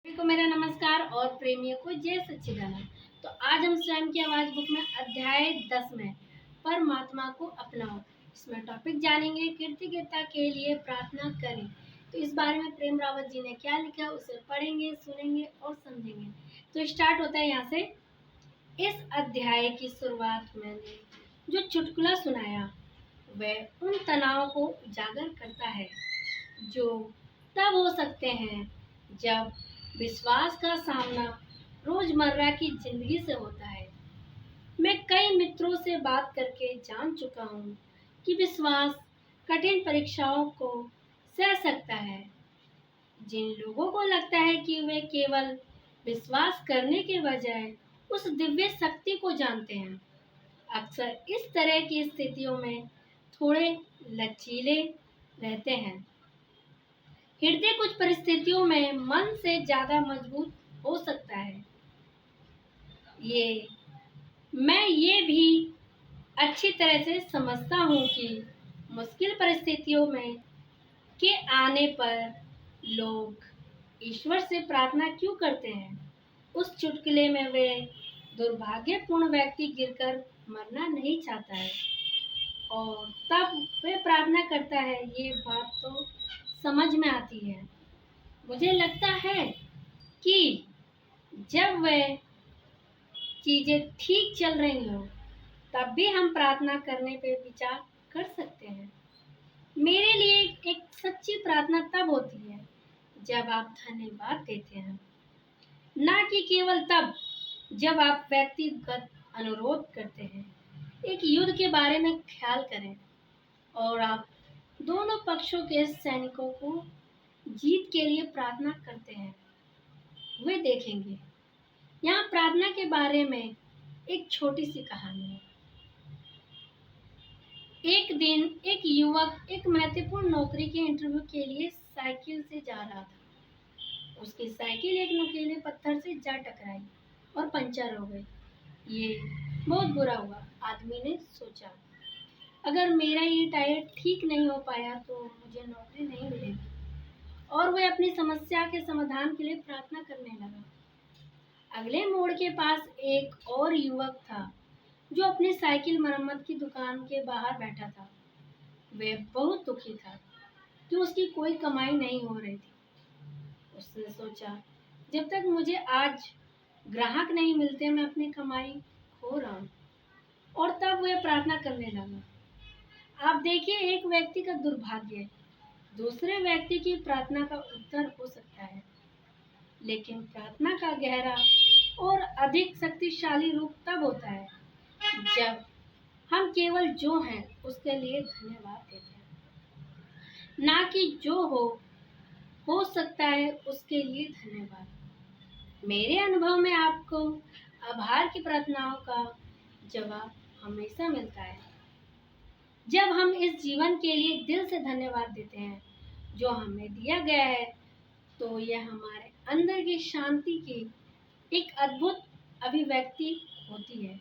सभी को मेरा नमस्कार और प्रेमियों को जय सच्चिदानंद। तो आज हम स्वयं की आवाज बुक में अध्याय 10 में परमात्मा को अपनाओ इसमें टॉपिक जानेंगे। कृतज्ञता के लिए प्रार्थना करें। तो इस बारे में प्रेम रावत जी ने क्या लिखा उसे पढ़ेंगे, सुनेंगे और समझेंगे। तो स्टार्ट होता है यहाँ से। इस अध्याय की शुरुआत मैंने जो चुटकुला सुनाया वह उन तनाव को उजागर करता है जो तब हो सकते हैं जब विश्वास का सामना रोजमर्रा की जिंदगी से होता है। मैं कई मित्रों से बात करके जान चुका हूँ कि विश्वास कठिन परीक्षाओं को सह सकता है। जिन लोगों को लगता है कि वे केवल विश्वास करने के बजाय उस दिव्य शक्ति को जानते हैं, अक्सर इस तरह की स्थितियों में थोड़े लचीले रहते हैं। हृदय कुछ परिस्थितियों में मन से ज्यादा मजबूत हो सकता है। मैं ये भी अच्छी तरह से समझता हूँ कि मुश्किल परिस्थितियों में के आने पर लोग ईश्वर से प्रार्थना क्यों करते हैं। उस चुटकुले में वे दुर्भाग्यपूर्ण व्यक्ति गिरकर मरना नहीं चाहता है और तब वे प्रार्थना करता है। ये बात तो समझ में आती है। मुझे लगता है कि जब वह चीजें ठीक चल रही हो तब भी हम प्रार्थना करने पे विचार कर सकते हैं। मेरे लिए एक सच्ची प्रार्थना तब होती है जब आप धन्यवाद देते हैं, ना कि केवल तब जब आप व्यक्तिगत अनुरोध करते हैं। एक युद्ध के बारे में ख्याल करें और आप दोनों पक्षों के सैनिकों को जीत के लिए प्रार्थना करते हैं। वे देखेंगे। यहाँ प्रार्थना के बारे में एक छोटी सी कहानी है। एक दिन एक युवक एक महत्वपूर्ण नौकरी के इंटरव्यू के लिए साइकिल से जा रहा था। उसकी साइकिल एक नुकीले पत्थर से जा टकराई और पंचर हो गई। ये बहुत बुरा हुआ। आदमी ने सोचा, अगर मेरा ये टायर ठीक नहीं हो पाया तो मुझे नौकरी नहीं मिलेगी। और वह अपनी समस्या के समाधान के लिए प्रार्थना करने लगा। अगले मोड़ के पास एक और युवक था जो अपनी साइकिल मरम्मत की दुकान के बाहर बैठा था। वह बहुत दुखी था कि उसकी कोई कमाई नहीं हो रही थी। उसने सोचा, जब तक मुझे आज ग्राहक नहीं मिलते मैं अपनी कमाई खो रहा हूँ। और तब वह प्रार्थना करने लगा। आप देखिए, एक व्यक्ति का दुर्भाग्य दूसरे व्यक्ति की प्रार्थना का उत्तर हो सकता है, लेकिन प्रार्थना का गहरा और अधिक शक्तिशाली रूप तब होता है जब हम केवल जो हैं उसके लिए धन्यवाद देते हैं, ना कि जो हो सकता है उसके लिए धन्यवाद। मेरे अनुभव में आपको आभार की प्रार्थनाओं का जवाब हमेशा मिलता है जब हम इस जीवन के लिए दिल से धन्यवाद देते हैं जो हमें दिया गया है। तो यह हमारे अंदर की शांति की एक अद्भुत अभिव्यक्ति होती है।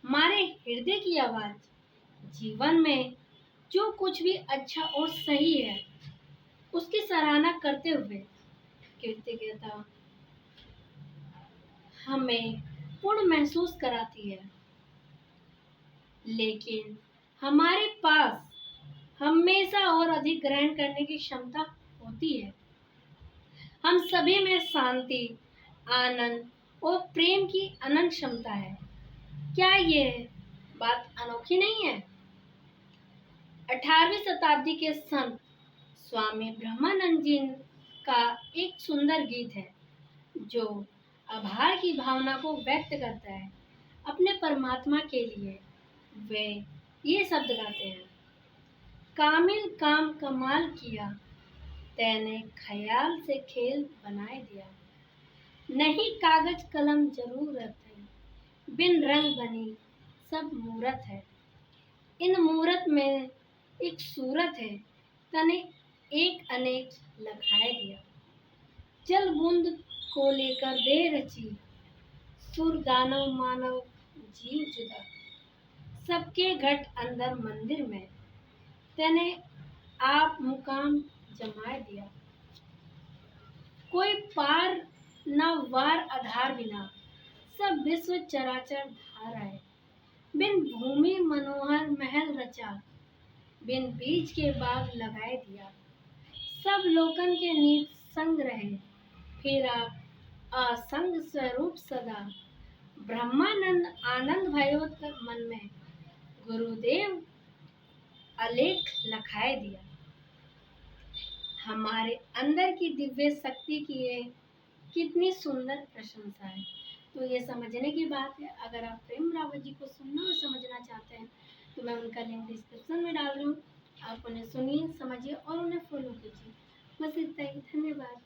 हमारे हृदय की आवाज जीवन में जो कुछ भी अच्छा और सही है उसकी सराहना करते हुए कृतज्ञता हमें पूर्ण महसूस कराती है। लेकिन हमारे पास हमेशा और अधिक ग्रहण करने की क्षमता होती है। हम सभी में शांति, आनंद और प्रेम की अनंत क्षमता है। क्या यह बात अनोखी नहीं है? 18वीं शताब्दी के संत स्वामी ब्रह्मानंद जी का एक सुंदर गीत है जो आभार की भावना को व्यक्त करता है। अपने परमात्मा के लिए वे ये शब्द गाते हैं, कामिल काम कमाल किया, तैने ख्याल से खेल बनाए दिया। नहीं कागज कलम जरूरत है, बिन रंग बनी सब मूरत है। इन मूरत में एक सूरत है, तने एक अनेक लखाए दिया। जल बूंद को लेकर दे रची, सुर दानव मानव जीव जुदा। सबके घट अंदर मंदिर में, तने आप मुकाम जमाए दिया। कोई पार वार आधार बिना, सब विश्व चराचर धार है। बिन भूमि मनोहर महल रचा, बिन बीज के बाग लगाए दिया। सब लोकन के नीत संग रहे, फिर आप असंग स्वरूप सदा। ब्रह्मानंद आनंद भयो तब मन में, गुरुदेव अलेख लखाए दिया। हमारे अंदर की दिव्य शक्ति की ये कितनी सुंदर प्रशंसा है। तो ये समझने की बात है। अगर आप प्रेम रावत जी को सुनना और समझना चाहते हैं तो मैं उनका लिंक डिस्क्रिप्शन में डाल रही हूँ। आप उन्हें सुनिए, समझिए और उन्हें फॉलो कीजिए। बस इतना ही। धन्यवाद।